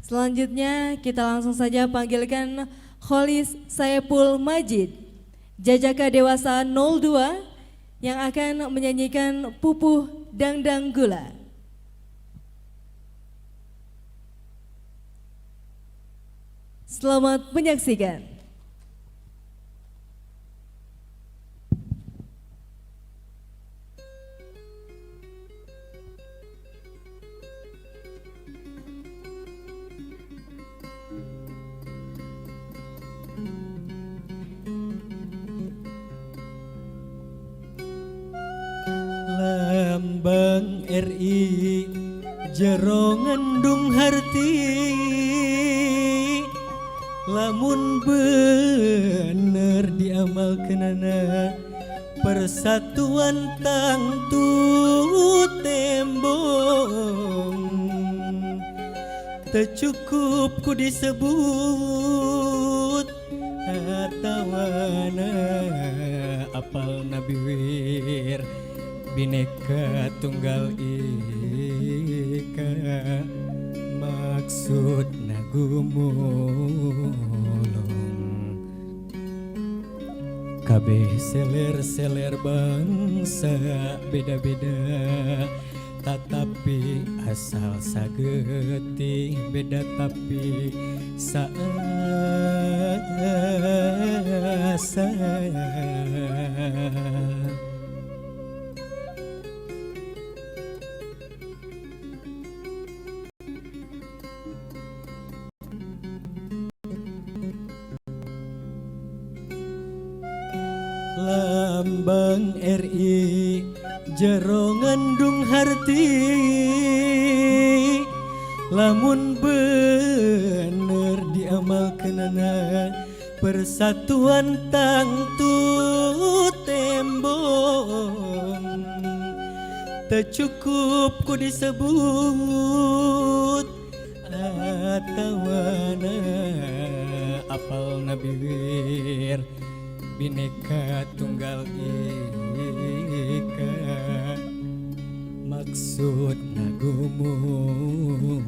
Selanjutnya kita langsung saja panggilkan Kholis Saepul Majid, Jajaka Dewasa 02 yang akan menyanyikan Pupuh Dangdang Gula. Selamat menyaksikan. Lambang RI jero ngandung harti, lamun bener diamalkeunana persatuan tangtu tembong. Teu cukup ku disebut atawana apal Nabi wir Bhinneka Tunggal Ika maksud nagumulung. Kabeh seler-seler bangsa beda-beda, tetapi asal sagetih beda tapi saasa. Lambang RI jero ngandung harti, lamun bener diamalkeunana persatuan tangtu tembong. Teu cukup ku disebut atawana apal Nabi wir Bhinneka Tunggal Ika maksud nagumulung.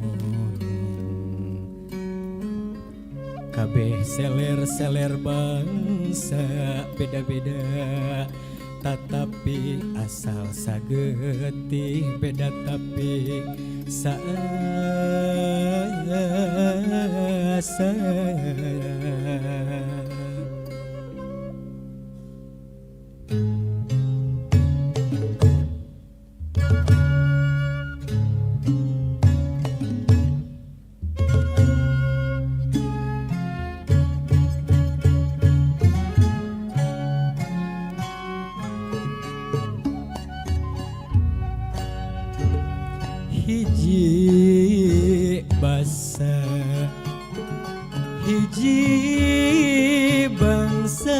Kabeh seler-seler bangsa beda-beda, tetapi asal sagetih beda tapi saasa. Hiji basa, hiji bangsa,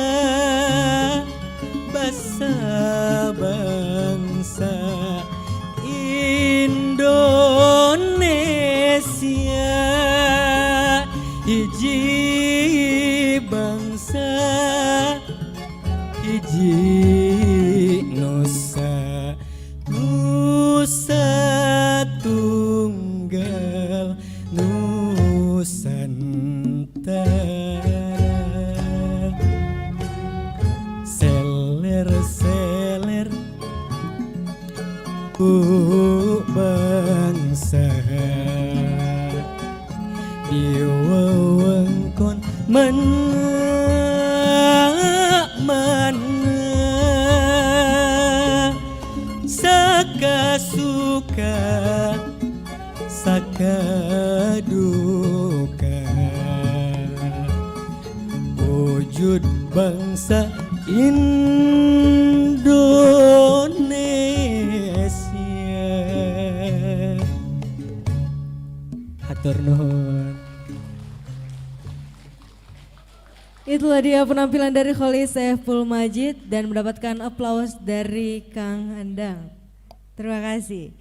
basa bangsa Indonesia. Hiji bangsa, hiji nusa, nusa Tunggal Nusantara. Seler-seler ku bangsa di wewengkon mana sakasuka sakaduka. Wujud bangsa Indonesia. Hatur nuhun. Itulah dia penampilan dari Kholis Saepul Majid dan mendapatkan aplaus dari Kang Andang. Terima kasih.